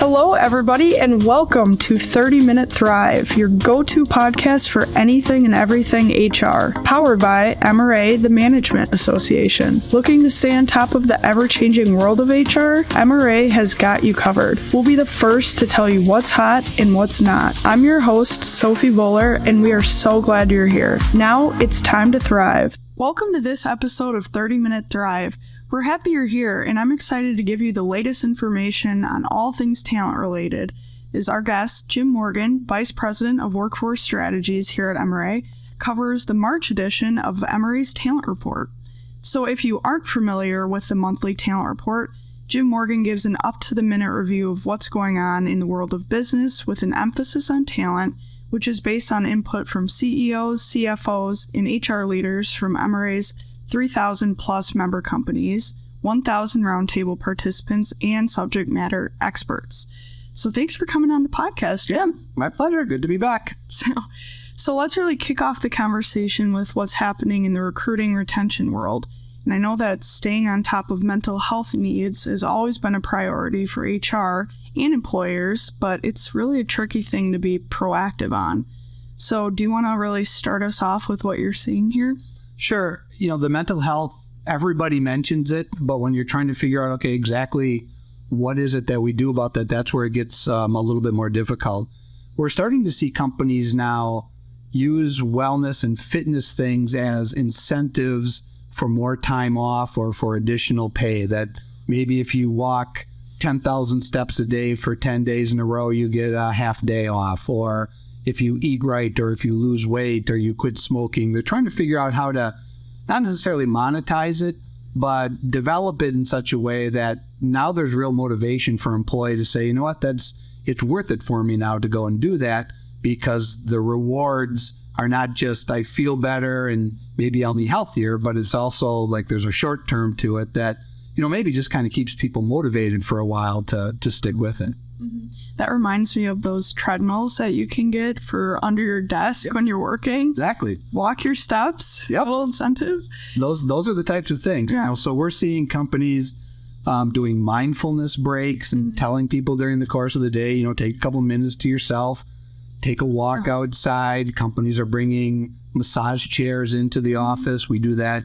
Hello, everybody, and welcome to 30 Minute Thrive, your go-to podcast for anything and everything HR, powered by MRA, the Management Association. Looking to stay on top of the ever-changing world of HR? MRA has got you covered. We'll be the first to tell you what's hot and what's not. I'm your host, Sophie Bowler, and we are so glad you're here. Now it's time to thrive. Welcome to this episode of 30 Minute Thrive. We're happy you're here, and I'm excited to give you the latest information on all things talent related. Is our guest, Jim Morgan, Vice President of Workforce Strategies here at MRA, covers the March edition of MRA's Talent Report. So if you aren't familiar with the monthly Talent Report, Jim Morgan gives an up-to-the-minute review of what's going on in the world of business with an emphasis on talent, which is based on input from CEOs, CFOs, and HR leaders from MRA's 3,000 plus member companies, 1,000 roundtable participants, and subject matter experts. So thanks for coming on the podcast, Jim. My pleasure. Good to be back. So let's really kick off the conversation with what's happening in the recruiting retention world. And I know that staying on top of mental health needs has always been a priority for HR and employers, but it's really a tricky thing to be proactive on. So do you want to really start us off with what you're seeing here? Sure. You know, the mental health, everybody mentions it, but when you're trying to figure out, okay, exactly what is it that we do about that, that's where it gets a little bit more difficult. We're starting to see companies now use wellness and fitness things as incentives for more time off or for additional pay. That maybe if you walk 10,000 steps a day for 10 days in a row, you get a half day off. Or if you eat right, or if you lose weight, or you quit smoking. They're trying to figure out how to not necessarily monetize it, but develop it in such a way that now there's real motivation for an employee to say, you know what, it's worth it for me now to go and do that, because the rewards are not just I feel better and maybe I'll be healthier, but it's also like there's a short term to it that, you know, maybe just kind of keeps people motivated for a while to stick with it. Mm-hmm. That reminds me of those treadmills that you can get for under your desk when you're working. Exactly. Walk your steps. Yep. A little incentive. Those are the types of things. Yeah. You know, so we're seeing companies doing mindfulness breaks and telling people during the course of the day, you know, take a couple minutes to yourself, take a walk outside. Companies are bringing massage chairs into the office. We do that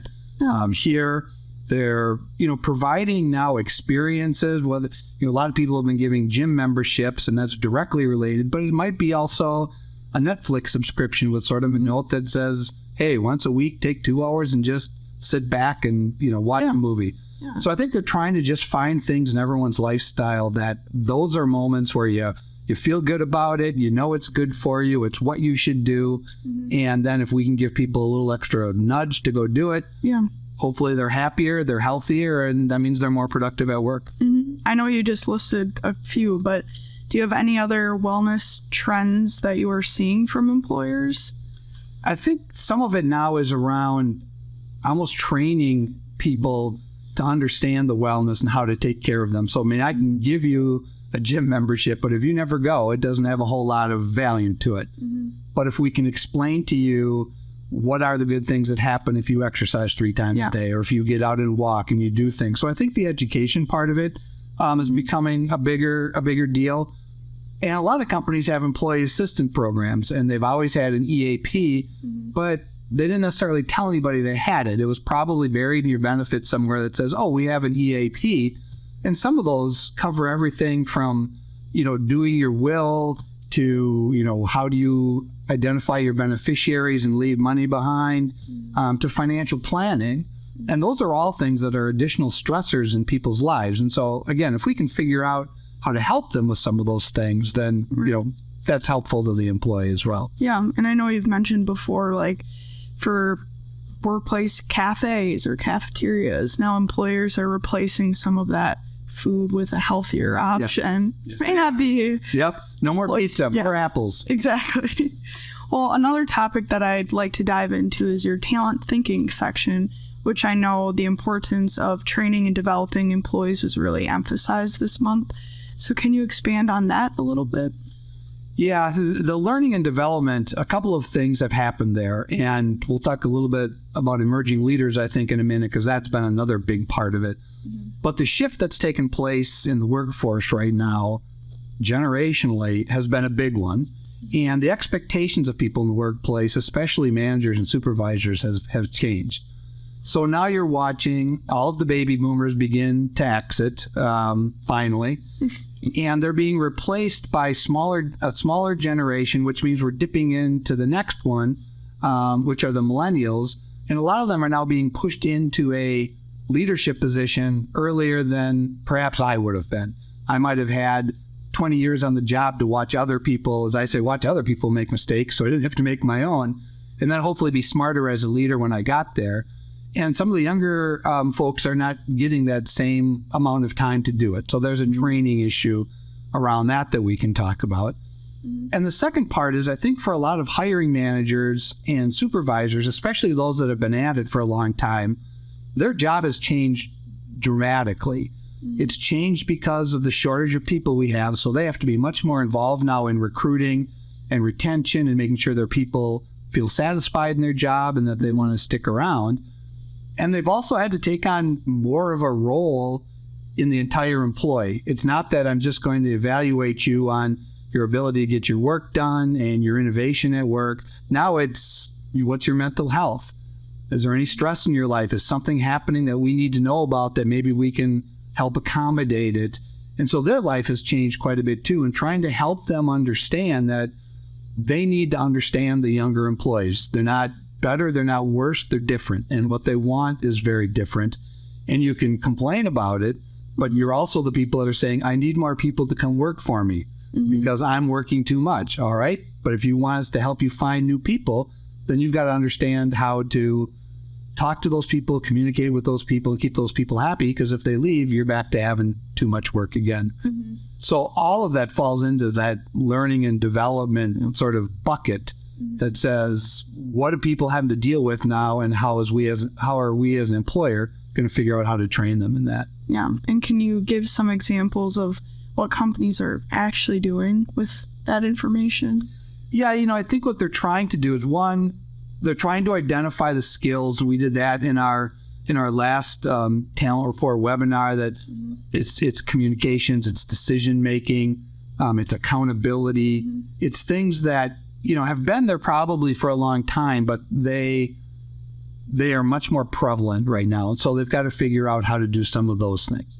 here. They're, you know, providing now experiences. Whether, you know, a lot of people have been giving gym memberships, and that's directly related, but it might be also a Netflix subscription with sort of a note that says, hey, once a week, take 2 hours and just sit back and, you know, watch a movie. Yeah. So I think they're trying to just find things in everyone's lifestyle that those are moments where you feel good about it, you know it's good for you, it's what you should do, and then if we can give people a little extra nudge to go do it, hopefully they're happier, they're healthier, and that means they're more productive at work. Mm-hmm. I know you just listed a few, but do you have any other wellness trends that you are seeing from employers? I think some of it now is around almost training people to understand the wellness and how to take care of them. So, I mean, I can give you a gym membership, but if you never go, it doesn't have a whole lot of value to it. Mm-hmm. But if we can explain to you what are the good things that happen if you exercise 3 times a day, or if you get out and walk and you do things. So I think the education part of it is becoming a bigger deal. And a lot of companies have employee assistant programs, and they've always had an EAP, but they didn't necessarily tell anybody they had it. It was probably buried in your benefits somewhere that says, oh, we have an EAP. And some of those cover everything from, you know, doing your will to, you know, how do you identify your beneficiaries and leave money behind, to financial planning. And those are all things that are additional stressors in people's lives. And so, again, if we can figure out how to help them with some of those things, then, you know, that's helpful to the employee as well. Yeah, and I know you've mentioned before, like, for workplace cafes or cafeterias, now employers are replacing some of that food with a healthier option. Yes. May not be. Yep. No more pizza, more apples. Exactly. Well, another topic that I'd like to dive into is your talent thinking section, which I know the importance of training and developing employees was really emphasized this month. So can you expand on that a little bit? Yeah, the learning and development, a couple of things have happened there. And we'll talk a little bit about emerging leaders, I think, in a minute, because that's been another big part of it. Mm-hmm. But the shift that's taken place in the workforce right now generationally has been a big one. And the expectations of people in the workplace, especially managers and supervisors, have changed. So now you're watching all of the baby boomers begin to exit, finally, and they're being replaced by a smaller generation, which means we're dipping into the next one, which are the millennials. And a lot of them are now being pushed into a leadership position earlier than perhaps I would have been. I might have had 20 years on the job to watch other people, as I say, watch other people make mistakes, so I didn't have to make my own, and then hopefully be smarter as a leader when I got there. And some of the younger folks are not getting that same amount of time to do it. So there's a training issue around that we can talk about. And the second part is, I think for a lot of hiring managers and supervisors, especially those that have been at it for a long time, their job has changed dramatically. It's changed because of the shortage of people we have, so they have to be much more involved now in recruiting and retention and making sure their people feel satisfied in their job and that they want to stick around. And they've also had to take on more of a role in the entire employee. It's not that I'm just going to evaluate you on your ability to get your work done and your innovation at work. Now it's, what's your mental health? Is there any stress in your life? Is something happening that we need to know about that maybe we can help accommodate it? And so their life has changed quite a bit too, and trying to help them understand that they need to understand the younger employees. They're not better, they're not worse, they're different. And what they want is very different. And you can complain about it, but you're also the people that are saying, I need more people to come work for me because I'm working too much. All right. But if you want us to help you find new people, then you've got to understand how to talk to those people, communicate with those people, and keep those people happy, because if they leave, you're back to having too much work again. So all of that falls into that learning and development sort of bucket that says, what do people have to deal with now, and how are we as an employer going to figure out how to train them in that? Yeah. And can you give some examples of what companies are actually doing with that information? Yeah, I think what they're trying to do is, one, they're trying to identify the skills. We did that in our last talent report webinar, that it's communications, it's decision making, it's accountability. It's things that have been there probably for a long time, but they are much more prevalent right now. And so they've got to figure out how to do some of those things.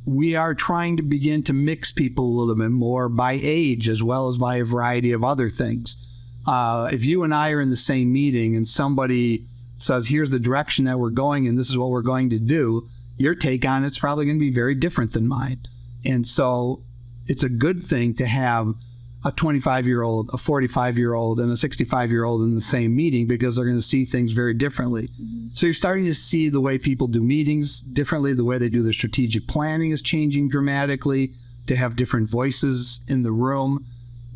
We are trying to begin to mix people a little bit more by age as well as by a variety of other things. If you and I are in the same meeting and somebody says, here's the direction that we're going and this is what we're going to do, your take on it's probably going to be very different than mine. And so it's a good thing to have a 25-year-old, a 45-year-old, and a 65-year-old in the same meeting, because they're going to see things very differently. So you're starting to see the way people do meetings differently. The way they do their strategic planning is changing dramatically, to have different voices in the room.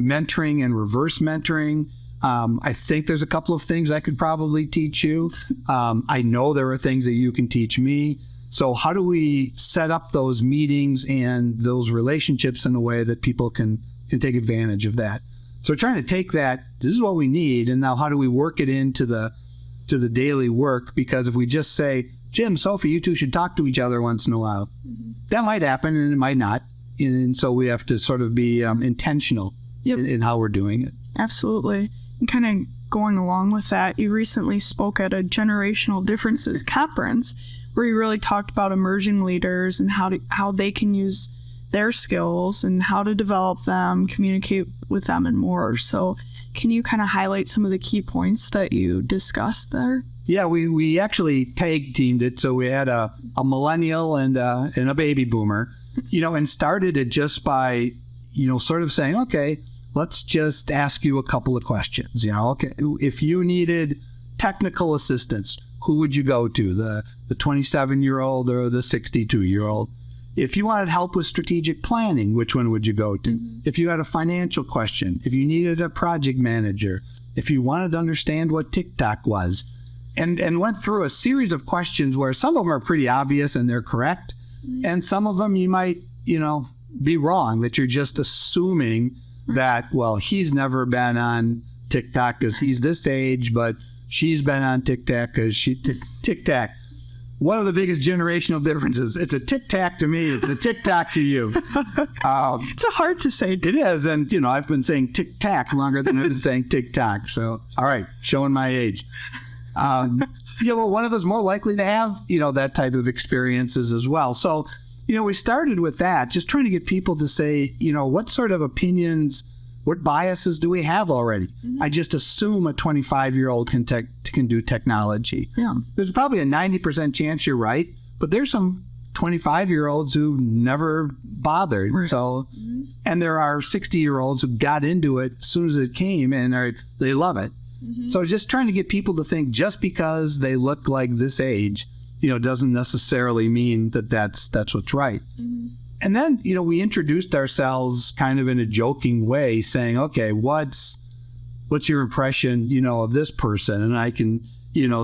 Mentoring and reverse mentoring. I think there's a couple of things I could probably teach you. I know there are things that you can teach me. So how do we set up those meetings and those relationships in a way that people can take advantage of that? So we're trying to take that, this is what we need, and now how do we work it into the daily work? Because if we just say, Jim, Sophie, you two should talk to each other once in a while, that might happen and it might not. And so we have to sort of be intentional in how we're doing it. Absolutely. And kind of going along with that, you recently spoke at a Generational Differences conference where you really talked about emerging leaders and how they can use their skills and how to develop them, communicate with them, and more. So can you kind of highlight some of the key points that you discussed there? Yeah, we actually tag teamed it. So we had a millennial and a baby boomer, and started it just by, sort of saying, okay, let's just ask you a couple of questions. Okay, if you needed technical assistance, who would you go to? The 27-year-old or the 62-year-old? If you wanted help with strategic planning, which one would you go to? If you had a financial question, if you needed a project manager, if you wanted to understand what TikTok was, and went through a series of questions where some of them are pretty obvious and they're correct, and some of them you might, be wrong, that you're just assuming that, well, he's never been on TikTok because he's this age, but she's been on TikTok because she TikTok. one of the biggest generational differences. It's a tic-tac to me. It's a tic-tac to you. It's hard to say. It is. And, I've been saying tic-tac longer than I've been saying tic-tac. So, all right, showing my age. Well, one of us more likely to have, that type of experiences as well. So, we started with that, just trying to get people to say, what sort of opinions, what biases do we have already? Mm-hmm. I just assume a 25-year-old can do technology. Yeah. There's probably a 90% chance you're right, but there's some 25-year-olds who never bothered. Right. So, and there are 60-year-olds who got into it as soon as it came and they love it. Mm-hmm. So just trying to get people to think just because they look like this age, doesn't necessarily mean that that's what's right. Mm-hmm. And then, we introduced ourselves kind of in a joking way, saying, okay, what's your impression, of this person? And I can,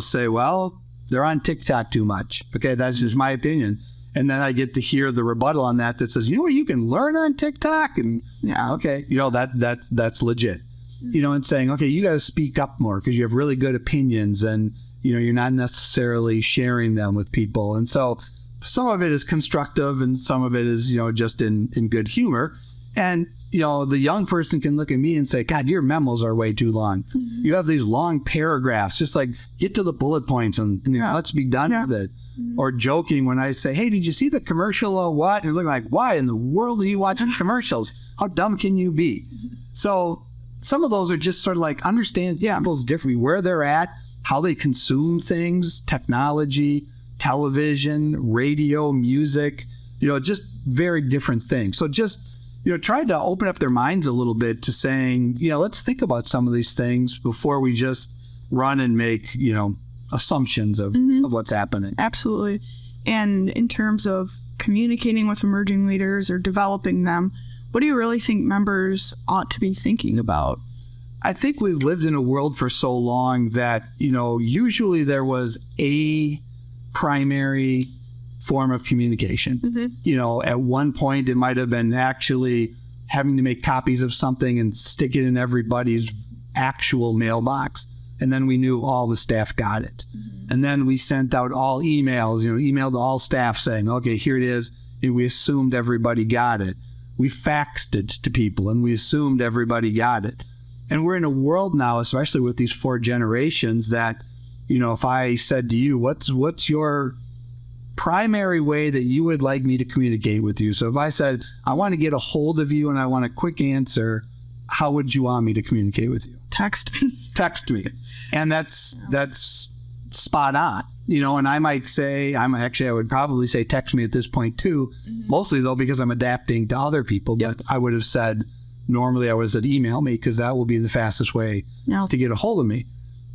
say, well, they're on TikTok too much. Okay, that's just my opinion. And then I get to hear the rebuttal on that says, what you can learn on TikTok? And yeah, okay, that's legit. And saying, okay, you got to speak up more because you have really good opinions and, you're not necessarily sharing them with people. And so some of it is constructive and some of it is, just in good humor. And, the young person can look at me and say, God, your memos are way too long. Mm-hmm. You have these long paragraphs, just like get to the bullet points and let's be done with it. Mm-hmm. Or joking when I say, hey, did you see the commercial or what? And they're looking like, why in the world are you watching commercials? How dumb can you be? So some of those are just sort of like understand people's different, where they're at, how they consume things, technology, television, radio, music, just very different things. So just, try to open up their minds a little bit to saying, let's think about some of these things before we just run and make, assumptions of what's happening. Absolutely. And in terms of communicating with emerging leaders or developing them, what do you really think members ought to be thinking about? I think we've lived in a world for so long that, usually there was a primary form of communication. Mm-hmm. At one point it might have been actually having to make copies of something and stick it in everybody's actual mailbox. And then we knew all the staff got it. Mm-hmm. And then we sent out all emails, emailed to all staff saying, okay, here it is. And we assumed everybody got it. We faxed it to people and we assumed everybody got it. And we're in a world now, especially with these 4 generations, that, if I said to you, what's your primary way that you would like me to communicate with you? So if I said, I want to get a hold of you and I want a quick answer, how would you want me to communicate with you? Text me. Text me. And that's spot on. And I might say, I would probably say text me at this point too, mostly though because I'm adapting to other people. But I would have said, normally I would have said email me because that will be the fastest way to get a hold of me.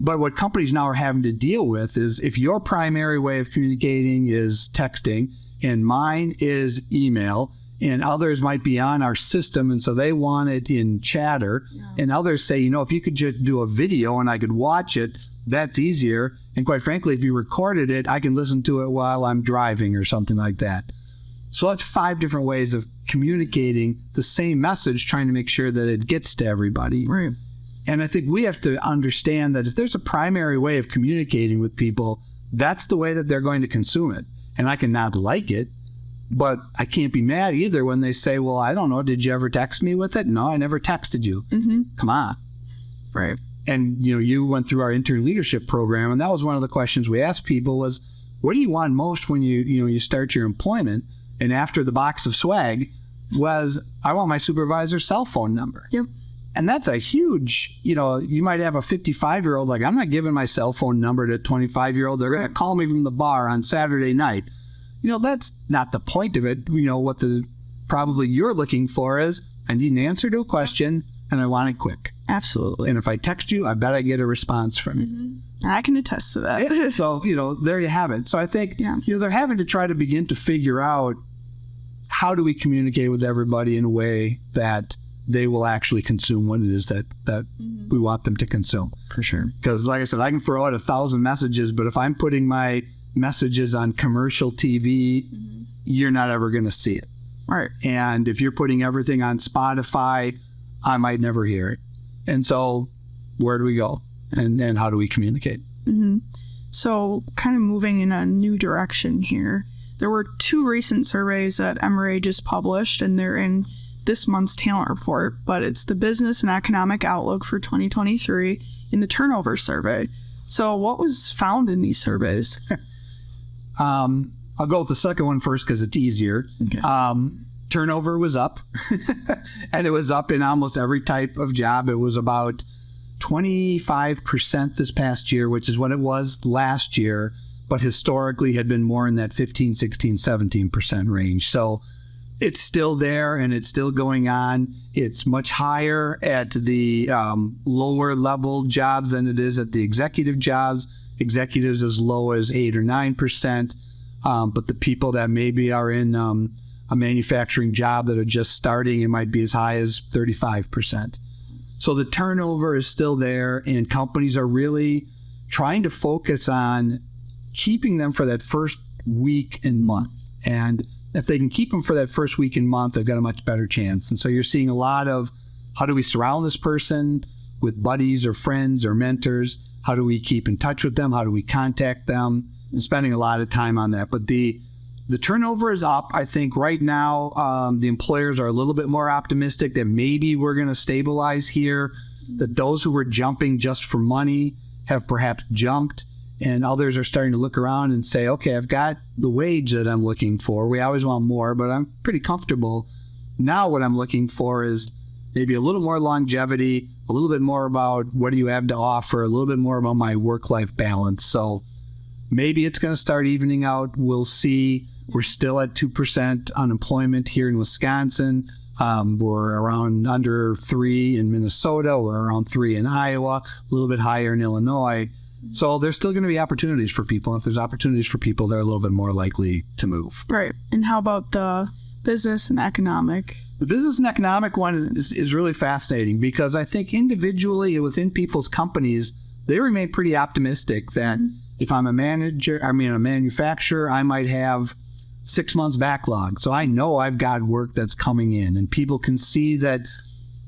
But what companies now are having to deal with is if your primary way of communicating is texting and mine is email and others might be on our system and so they want it in chatter and others say, if you could just do a video and I could watch it, that's easier. And quite frankly, if you recorded it, I can listen to it while I'm driving or something like that. So that's 5 different ways of communicating the same message, trying to make sure that it gets to everybody. Right. And I think we have to understand that if there's a primary way of communicating with people, that's the way that they're going to consume it. And I can not like it, but I can't be mad either when they say, well, I don't know, did you ever text me with it? No, I never texted you. Mm-hmm. Come on. Right. And, you went through our intern leadership program, and that was one of the questions we asked people was, what do you want most when you start your employment? And after the box of swag was, I want my supervisor's cell phone number. Yep. And that's a huge, you might have a 55-year-old, like, I'm not giving my cell phone number to a 25-year-old. They're going to call me from the bar on Saturday night. That's not the point of it. What probably you're looking for is, I need an answer to a question and I want it quick. Absolutely. And if I text you, I bet I get a response from you. Mm-hmm. I can attest to that. Yeah. So, there you have it. So I think, they're having to try to begin to figure out how do we communicate with everybody in a way that they will actually consume what it is that we want them to consume. For sure. Because like I said, I can throw out 1,000 messages, but if I'm putting my messages on commercial TV, you're not ever going to see it. Right. And if you're putting everything on Spotify, I might never hear it. And so where do we go? And how do we communicate? Mm-hmm. So kind of moving in a new direction here. There were 2 recent surveys that MRA just published, and they're in this month's talent report, but it's the Business and Economic Outlook for 2023 in the Turnover Survey. So what was found in these surveys? I'll go with the second one first because it's easier. Okay. Turnover was up, and it was up in almost every type of job. It was about 25% this past year, which is what it was last year, but historically had been more in that 15, 16, 17% range. So it's still there and it's still going on. It's much higher at the lower level jobs than it is at the executive jobs. Executives as low as 8 or 9%. But the people that maybe are in a manufacturing job that are just starting, it might be as high as 35%. So the turnover is still there, and companies are really trying to focus on keeping them for that first week and month. And if they can keep them for that first week and month, they've got a much better chance. And so you're seeing a lot of, how do we surround this person with buddies or friends or mentors? How do we keep in touch with them? How do we contact them? And spending a lot of time on that. But the turnover is up. I think right now the employers are a little bit more optimistic that maybe we're going to stabilize here, that those who were jumping just for money have perhaps jumped, and others are starting to look around and say, okay, I've got the wage that I'm looking for. We always want more, but I'm pretty comfortable. Now what I'm looking for is maybe a little more longevity, a little bit more about what do you have to offer, a little bit more about my work-life balance. So maybe it's going to start evening out. We'll see. We're still at 2% unemployment here in Wisconsin. We're around under 3 in Minnesota. We're around 3 in Iowa, a little bit higher in Illinois. So there's still going to be opportunities for people. If there's opportunities for people, they're a little bit more likely to move. Right. And how about the business and economic? The business and economic one is really fascinating because I think individually within people's companies, they remain pretty optimistic that if I'm a manufacturer, I might have 6 months backlog. So I know I've got work that's coming in, and people can see that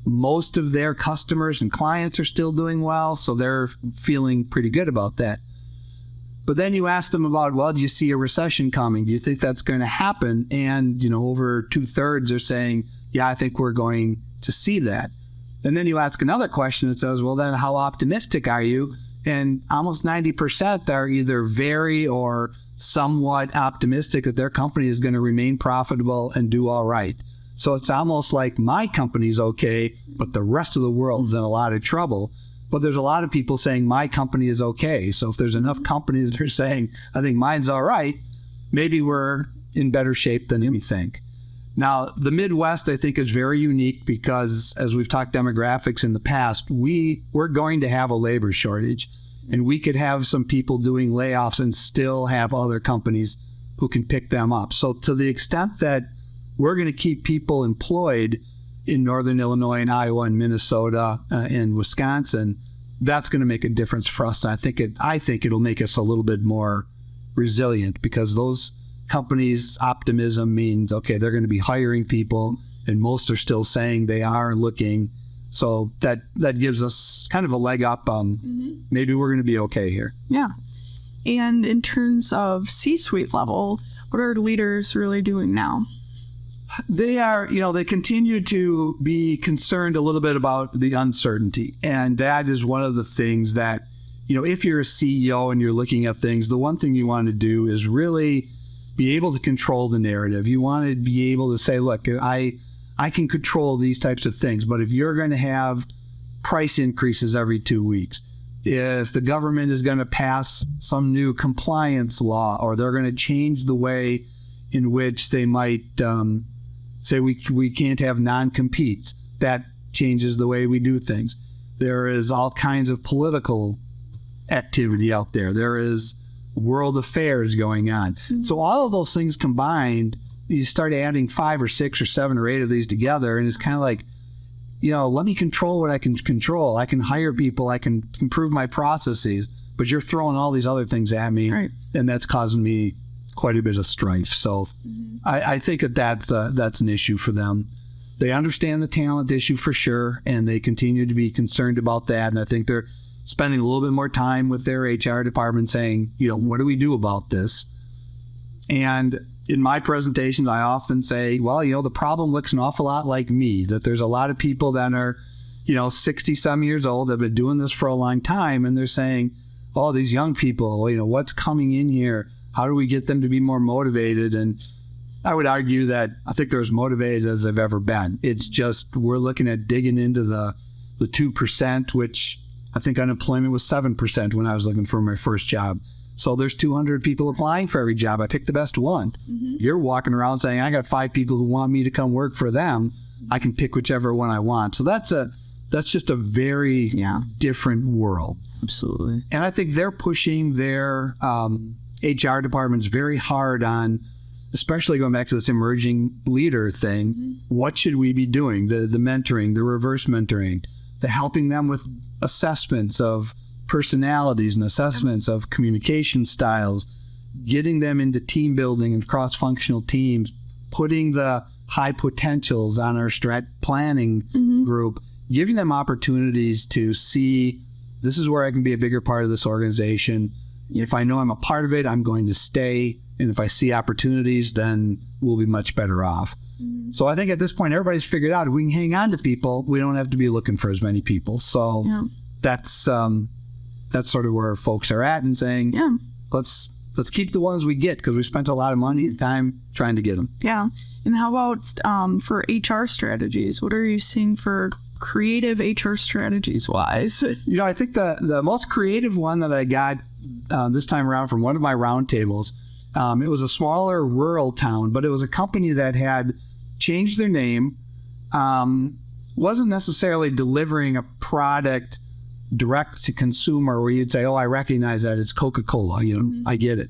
most of their customers and clients are still doing well. So they're feeling pretty good about that. But then you ask them about, well, do you see a recession coming? Do you think that's going to happen? And, over 2/3 are saying, yeah, I think we're going to see that. And then you ask another question that says, well, then how optimistic are you? And almost 90% are either very or somewhat optimistic that their company is going to remain profitable and do all right. So it's almost like my company's okay, but the rest of the world's in a lot of trouble. But there's a lot of people saying my company is okay. So if there's enough companies that are saying, I think mine's all right, maybe we're in better shape than we think. Now, the Midwest, I think, is very unique because, as we've talked demographics in the past, we're going to have a labor shortage. And we could have some people doing layoffs and still have other companies who can pick them up. So to the extent that we're going to keep people employed in Northern Illinois and Iowa and Minnesota and Wisconsin, that's going to make a difference for us. I think it'll make us a little bit more resilient because those companies' optimism means, okay, they're going to be hiring people, and most are still saying they are looking. So that gives us kind of a leg up. Maybe we're going to be okay here. Yeah. And in terms of C-suite level, what are leaders really doing now? They are, they continue to be concerned a little bit about the uncertainty. And that is one of the things that, if you're a CEO and you're looking at things, the one thing you want to do is really be able to control the narrative. You want to be able to say, look, I can control these types of things, but if you're going to have price increases every 2 weeks, if the government is going to pass some new compliance law, or they're going to change the way in which they might say we can't have non-competes, that changes the way we do things. There is all kinds of political activity out there. There is world affairs going on. Mm-hmm. So all of those things combined, you start adding 5 or 6 or 7 or 8 of these together, and it's kind of like, let me control what I can control. I can hire people. I can improve my processes. But you're throwing all these other things at me, right, and that's causing me quite a bit of strife. So I think that's an issue for them. They understand the talent issue for sure, and they continue to be concerned about that. And I think they're spending a little bit more time with their HR department saying, what do we do about this? And in my presentations, I often say, well, the problem looks an awful lot like me, that there's a lot of people that are, 60 some years old that have been doing this for a long time. And they're saying, oh, these young people, what's coming in here? How do we get them to be more motivated? And I would argue that I think they're as motivated as they've ever been. It's just we're looking at digging into the 2%, which I think unemployment was 7% when I was looking for my first job. So there's 200 people applying for every job. I picked the best one. Mm-hmm. You're walking around saying, I got 5 people who want me to come work for them. I can pick whichever one I want. So that's just a very different world. Absolutely. And I think they're pushing their HR departments very hard on, especially going back to this emerging leader thing. Mm-hmm. What should we be doing? The mentoring, the reverse mentoring, the helping them with assessments of personalities and assessments of communication styles, getting them into team building and cross-functional teams, putting the high potentials on our strat planning group, giving them opportunities to see this is where I can be a bigger part of this organization. If I know I'm a part of it, I'm going to stay. And if I see opportunities, then we'll be much better off. Mm-hmm. So I think at this point, everybody's figured out if we can hang on to people, we don't have to be looking for as many people. So that's sort of where folks are at and saying, let's keep the ones we get because we spent a lot of money and time trying to get them. Yeah. And how about for HR strategies? What are you seeing for creative HR strategies wise? I think the most creative one that I got this time around from one of my roundtables, it was a smaller rural town, but it was a company that had changed their name, wasn't necessarily delivering a product direct to consumer where you'd say, oh, I recognize that it's Coca-Cola, I get it.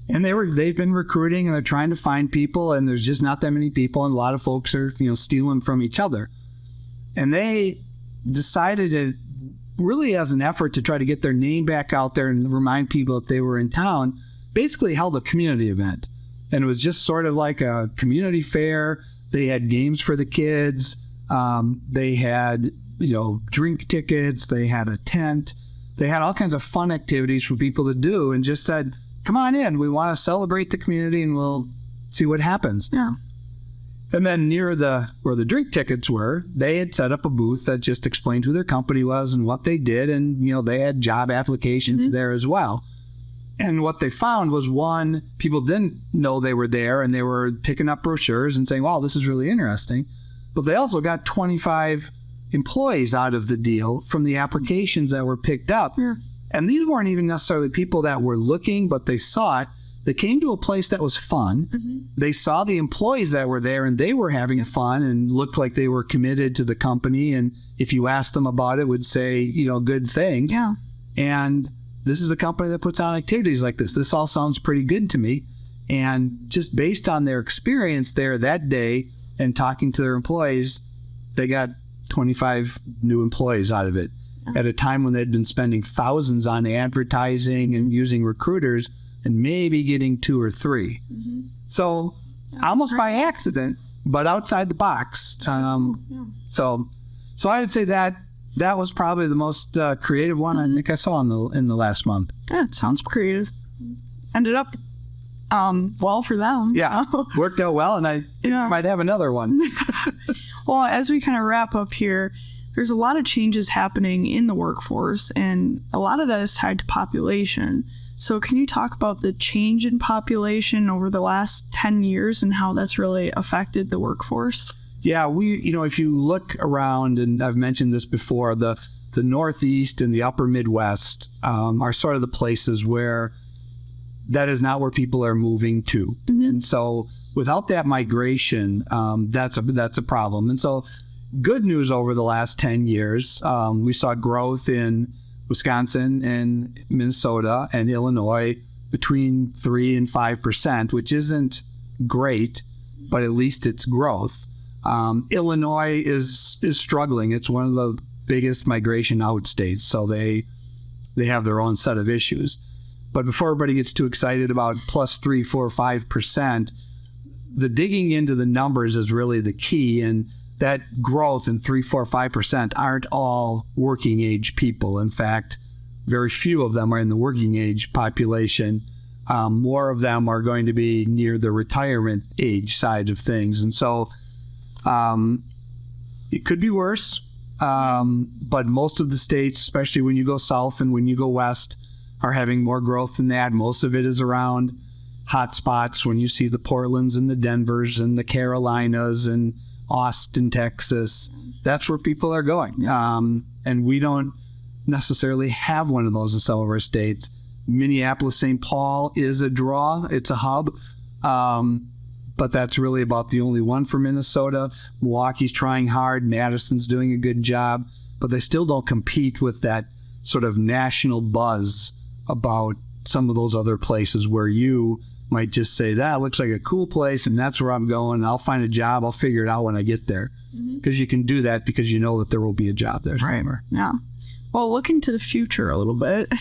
And they've been recruiting and they're trying to find people, and there's just not that many people, and a lot of folks are, stealing from each other. And they decided to really, as an effort to try to get their name back out there and remind people that they were in town, basically held a community event. And it was just sort of like a community fair. They had games for the kids. They had, drink tickets. They had a tent. They had all kinds of fun activities for people to do, and just said, come on in. We want to celebrate the community and we'll see what happens. Yeah. And then near where the drink tickets were, they had set up a booth that just explained who their company was and what they did. And, they had job applications there as well. And what they found was, one, people didn't know they were there and they were picking up brochures and saying, wow, this is really interesting. But they also got 25 employees out of the deal from the applications that were picked up. Yeah. And these weren't even necessarily people that were looking, but they saw it. They came to a place that was fun. Mm-hmm. They saw the employees that were there and they were having fun and looked like they were committed to the company. And if you asked them about it, would say, good thing. Yeah. And this is a company that puts on activities like this. This all sounds pretty good to me. And just based on their experience there that day and talking to their employees, they got 25 new employees out of it at a time when they'd been spending thousands on advertising and using recruiters and maybe getting 2 or 3. Mm-hmm. So almost by accident, but outside the box. So I would say that was probably the most creative one I think I saw in the last month. Yeah, it sounds creative. Ended up well for them. Yeah, worked out well, and I might have another one. Well, as we kind of wrap up here, there's a lot of changes happening in the workforce, and a lot of that is tied to population. So can you talk about the change in population over the last 10 years and how that's really affected the workforce? Yeah, if you look around, and I've mentioned this before, the Northeast and the upper Midwest are sort of the places where that is not where people are moving to. Mm-hmm. And so without that migration, that's a problem. And so good news over the last 10 years, we saw growth in Wisconsin and Minnesota and Illinois between 3 and 5%, which isn't great, but at least it's growth. Illinois is struggling. It's one of the biggest migration out states, so they have their own set of issues. But before everybody gets too excited about plus 3, 4, 5%, the digging into the numbers is really the key. And that growth in 3, 4, 5% aren't all working age people. In fact, very few of them are in the working age population. More of them are going to be near the retirement age side of things. And so it could be worse. But most of the states, especially when you go south and when you go west, are having more growth than that. Most of it is around hot spots when you see the Portlands and the Denvers and the Carolinas and Austin, Texas. That's where people are going. And we don't necessarily have one of those in some of our states. Minneapolis, St. Paul is a draw. It's a hub. But that's really about the only one for Minnesota. Milwaukee's trying hard. Madison's doing a good job. But they still don't compete with that sort of national buzz about some of those other places where you might just say, that looks like a cool place and that's where I'm going. I'll find a job. I'll figure it out when I get there. Because you can do that because you know that there will be a job there somewhere. Yeah. Well, looking to the future a little bit,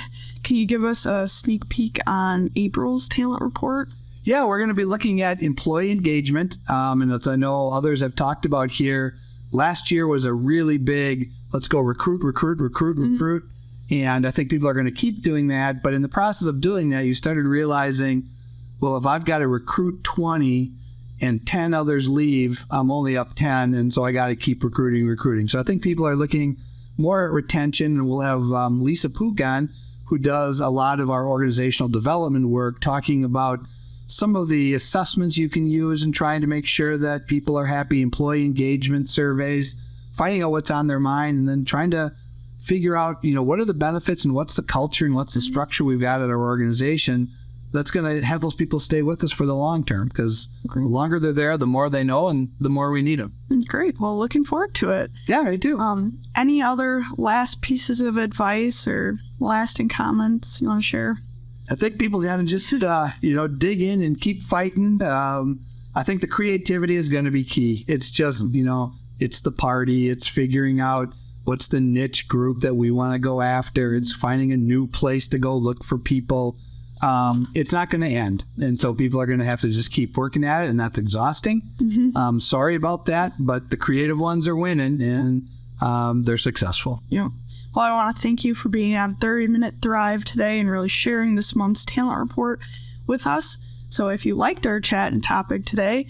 can you give us a sneak peek on April's talent report? Yeah, we're going to be looking at employee engagement. And as I know others have talked about here, last year was a really big, let's go recruit. And I think people are going to keep doing that. But in the process of doing that, you started realizing, well, if I've got to recruit 20 and 10 others leave, I'm only up 10. And so I got to keep recruiting. So I think people are looking more at retention. And we'll have Lisa Pugan, who does a lot of our organizational development work, talking about some of the assessments you can use in trying to make sure that people are happy, employee engagement surveys, finding out what's on their mind, and then trying to figure out, what are the benefits and what's the culture and what's the structure we've got at our organization that's going to have those people stay with us for the long term, because the longer they're there, the more they know and the more we need them. Great. Well, looking forward to it. Yeah, I do. Any other last pieces of advice or lasting comments you want to share? I think people got to just, dig in and keep fighting. I think the creativity is going to be key. It's just, it's the party. It's figuring out what's the niche group that we want to go after. It's finding a new place to go look for people. It's not going to end. And so people are going to have to just keep working at it, and that's exhausting. Sorry about that, but the creative ones are winning, and they're successful. Yeah. Well, I want to thank you for being on 30 Minute Thrive today and really sharing this month's talent report with us. So if you liked our chat and topic today,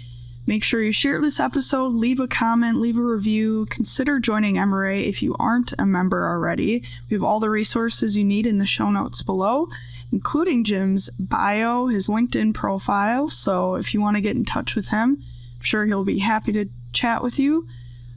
make sure you share this episode, leave a comment, leave a review. Consider joining MRA if you aren't a member already. We have all the resources you need in the show notes below, including Jim's bio, his LinkedIn profile. So if you want to get in touch with him, I'm sure he'll be happy to chat with you.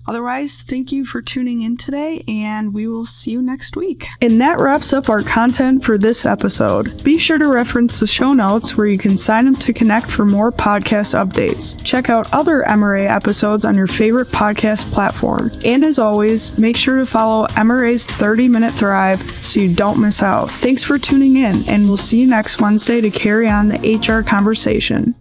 Otherwise, thank you for tuning in today, and we will see you next week. And that wraps up our content for this episode. Be sure to reference the show notes where you can sign up to connect for more podcast updates. Check out other MRA episodes on your favorite podcast platform. And as always, make sure to follow MRA's 30 Minute Thrive so you don't miss out. Thanks for tuning in, and we'll see you next Wednesday to carry on the HR conversation.